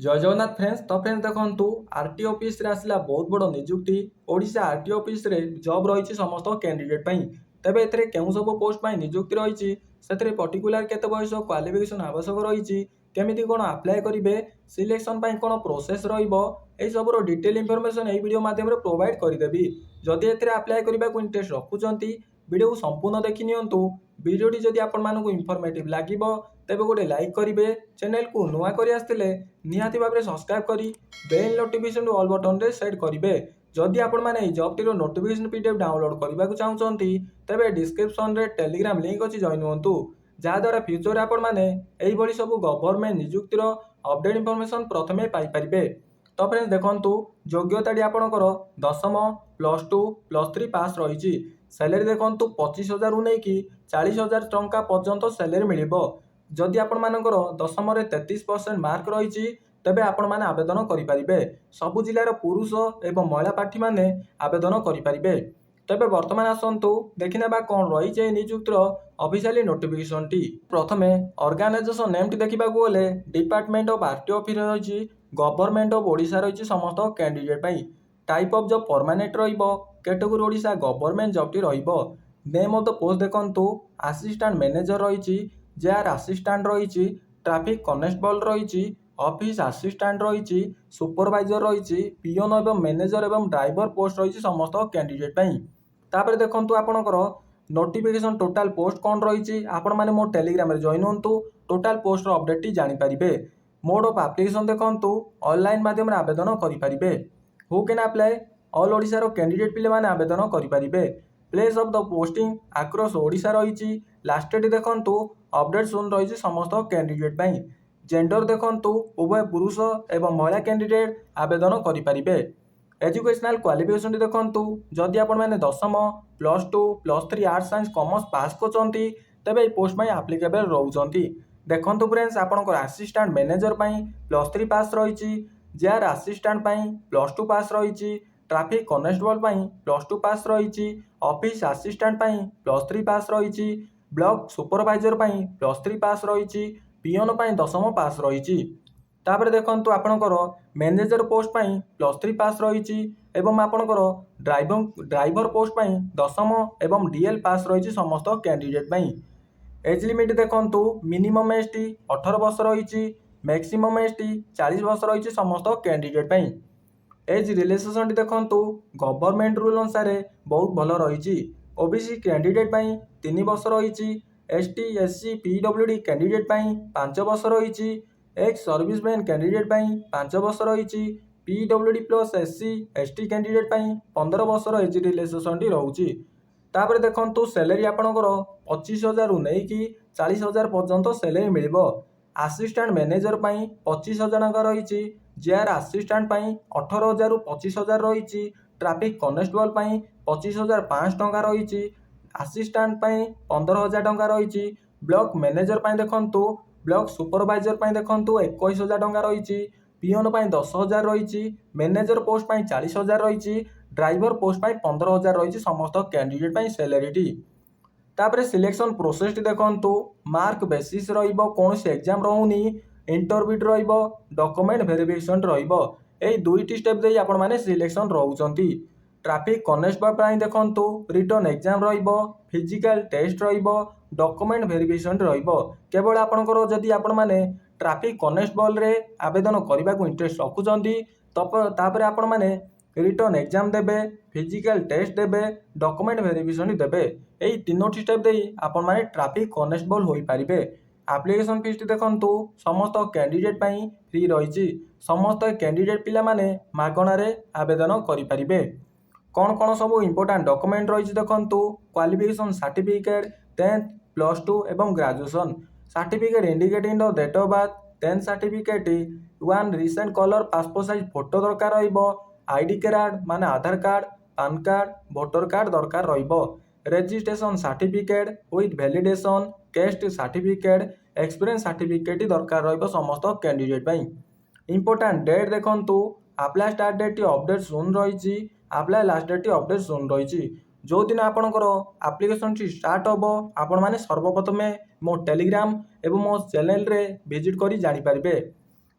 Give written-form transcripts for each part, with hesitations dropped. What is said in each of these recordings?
जय जगन्नाथ फ्रेंड्स। तो फ्रेंड्स देखु आरटी ऑफिस रे आसला बहुत बड़ निजुक्ति। ओडिशा आरटी ऑफिस रे जॉब रही समस्त कैंडिडेट पाई। तेबे एथरे केउ सब पोस्ट पाई निजुक्ति रही से पर्टिकुलर केते बयस क्वालिफिकेशन आवश्यक रही केमिति कोन अप्लाई करिवे सिलेक्शन पाई कोन प्रोसेस रहिबो ए सबरो डिटेल इन्फॉर्मेशन ए वीडियो माध्यम रे प्रोवाइड करदेबी। जदि एथरे अप्लाई करबा को इंटरेस्ट रखुचंती वीडियो को संपूर्ण देखि नियंतु। वीडियोटी जदि आपण मानकु इन्फॉर्मेटिव लागिबो तेबे गोटे लाइक करिवे। चैनल को नुआ करि आस्तिले निहाती भाव में सब्सक्राइब करी बेल नोटिफिकेशन ऑल बटन रे सेट करिवे। जदि आपण माने ए job T. Rowe notification PDF download करबा को चाहउचंती तेबे डिस्क्रिप्शन रे टेलीग्राम लिंक अछि जॉइन होंतु। जा द्वारा फ्यूचर रे आपण माने एई भली सब गवर्नमेंट नियुक्तिर अपडेट इन्फॉर्मेशन प्रथमे पाई परिबे। तो फ्रेंड्स देखंतु योग्यताडी आपणकर दशम +2 +3 पास रही। सैलरी देखंतु 25,000 रु नेकी 40,000 टंका पर्यंत सैलरी मिलिबो। जदि आपण मानकर दशम रे 33% मार्क रही तेबे आपण माने आवेदन करि परिबे। सबु जिल्लार पुरुष एवं महिला प्रार्थी माने आवेदन करि परिबे। तेबे वर्तमान आसंतु देखिनेबा कोन रही नियुक्तिर ऑफिशियली नोटिफिकेशन टी। प्रथमे ऑर्गेनाइजेशन नेम टी देखिबा को गले डिपार्टमेंट ऑफ आरटी ऑफिस रही गवर्नमेंट ऑफ ओडिशा रही समस्त कैंडिडेट पाई। टाइप ऑफ जॉब परमानेंट रहिबो। कैटेगरी ओडिशा गवर्नमेंट जॉब टी रहिबो। नेम ऑफ द पोस्ट देखंतु असिस्टेंट मैनेजर रही जेआर असिस्टेंट रही ट्रैफिक कॉन्स्टेबल रही ऑफिस असिस्टेंट रही सुपरवाइजर रही पियोन एवं मैनेजर एवं ड्राइवर पोस्ट रही समस्त कैंडिडेट पाई। तापर देखंतु आपणकर नोटिफिकेशन टोटाल पोस्ट कौन रही आपण माने मो टेलीग्राम रे जॉइन होंतु। टोटाल पोस्ट रो अपडेट टी जानि परिबे। मोड ऑफ एप्लीकेशन देखंतु ऑनलाइन माध्यम रे आवेदन करि परिबे। Who can apply all Odisha रो कैंडिडेट पिले माने आवेदन करि परिबे। Place of the posting across Odisha रही। लास्ट डेट देखंतु अपडेट सुन रही समस्त कैंडिडेट पाई। जेंडर देखंतु उभय पुरुष एवं महिला कैंडिडेट आवेदन करि परिबे। एजुकेशनल क्वालिफिकेशन देखंतु जदि आपण माने दशम +2 +3 आर्ट्स साइंस कॉमर्स पास करचंती तेबे पोस्ट पाई एप्लीकेबल रहउचंती। देखंतु फ्रेंड्स आपणकर असिस्टेंट मैनेजर पाई +3 पास रही जेआर असिस्टेंट पाई +2 पास रही ट्रैफिक कॉन्स्टेबल पाई +2 पास रही ऑफिस असिस्टेंट पाई +3 पास रही ब्लॉक सुपरवाइजर पाई +3 पास रही पियोन पाई दशम पास रही। तापर देखंतु आपणकर मैनेजर पोस्ट पाई +3 पास रही एवं आपणकर ड्राइवर पोस्ट पाई दशम एवं डीएल पास रही समस्त कैंडिडेट पाई। एज लिमिट देखंतु मिनिमम एसटी 18 वर्ष रही मैक्सिमम एसटी 40 वर्ष रही समस्त कैंडिडेट पाई। एज रिलैक्सेशन देखंतु गवर्नमेंट रूल अनुसार बहुत भल रही। ओबीसी कैंडिडेट पाई 3 वर्ष रही एसटी एससी पीडब्ल्यूडी कैंडिडेट पाई 5 वर्ष रही एक्स सर्विसमैन कैंडिडेट पाई 5 वर्ष रही PWD plus SC ST candidate पाई 15 वर्ष एज रिलैक्सेशन टी रहउची। तापर देखंतु सैलरी आपणकर 25,000 रु नेकी 40,000 पर्यंत सैलरी मिलिबो। असिस्टेंट मैनेजर पाई 25,000 टंका रही जेआर असिस्टेंट पाई 18,000 रु 25,000 रही ट्रैफिक कॉन्स्टेबल पाई 25,500 टंका रही असिस्टेंट पाई 15,000 टंका रही ब्लॉक मैनेजर पाई देखंतु ब्लॉक सुपरवाइजर पाई देखंतु 21,000 टंका रही पियोन पाई 10,000 रही मैनेजर पोस्ट पाई 40,000 रही ड्राइवर पोस्ट पाई 15,000 रही समस्त कैंडिडेट पाई सैलरी टी। तापर सिलेक्शन प्रोसेस टी देखंतु मार्क बेसिस रहिबो कोनोसी एग्जाम रहउनी इंटरव्यू रहिबो डॉक्यूमेंट वेरिफिकेशन रहिबो। एई दुईटी स्टेप देई आपण माने सिलेक्शन रहउचंती। ट्रैफिक कॉन्स्टेबल पाई देखंतु रिटर्न एग्जाम रहिबो फिजिकल टेस्ट रहिबो डॉक्यूमेंट वेरिफिकेशन रहिबो। केवल आपणकर जदि आपण माने ट्रैफिक कॉन्स्टेबल रे आवेदन करबा को इंटरेस्ट रखुचंती तापर आपण माने रिटर्न एग्जाम देबे फिजिकल टेस्ट देबे डॉक्यूमेंट वेरिफिकेशन देबे। एई तीनोटी स्टेप देई आपण माने ट्रैफिक कॉन्स्टेबल होई परिबे। एप्लीकेशन फीस देखंतु समस्त कैंडिडेट पाई फ्री रही। समस्त कैंडिडेट पिला माने मागणा रे आवेदन करि परिबे। कौन कौन सब इंपोर्टेंट डॉक्यूमेंट रही देखंतु क्वालिफिकेशन सर्टिफिकेट 10th +2 एवं graduation certificate indicating the date of birth 10th certificate 1 recent colour passport size photo दरकार रहिबो आईडी कार्ड माने Aadhaar card PAN card voter card दरकार रहिबो registration certificate with validation caste certificate experience certificate दरकार रहिबो समस्त candidate पाई। इंपोर्टेंट डेट देखंतु apply start date update soon रही apply last date update soon रही। जो दिन आपणकर एप्लीकेशन टी स्टार्ट होबो आपण माने सर्वप्रथमे मो टेलीग्राम एवं मो चैनल रे विजिट करी जानि परिबे।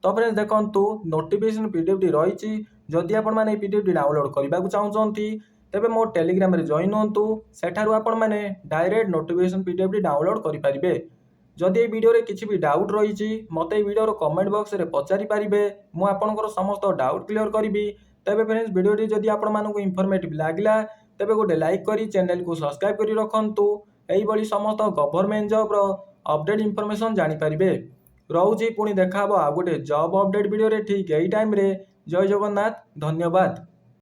तो फ्रेंड्स देखंतु नोटिफिकेशन पीडीएफ रही जदि आपण माने पीडीएफ डाउनलोड करबा चाहूछंती तेबे मो टेलीग्राम रे जॉइन होंतु सेठारु आपण माने डायरेक्ट नोटिफिकेशन पीडीएफ डाउनलोड करि परिबे। जदि ए वीडियो रे किछि भी डाउट रही मते ए वीडियो रो कमेंट बॉक्स रे पचारि पारिबे मु आपनकर समस्त डाउट क्लियर करिबी। तेबे फ्रेंड्स वीडियो जदि आपण मानकु इन्फॉर्मेटिव लागला तेबे गोटे लाइक करी चैनल को सब्सक्राइब करी रखंतु एई बळी समस्त गवर्नमेंट जॉब रो अपडेट इन्फॉर्मेशन जानि पारिबे। रहूची पुणी देखा आ गोटे जॉब अपडेट वीडियो रे ठीक एई टाइम रे। जय जगन्नाथ, धन्यवाद।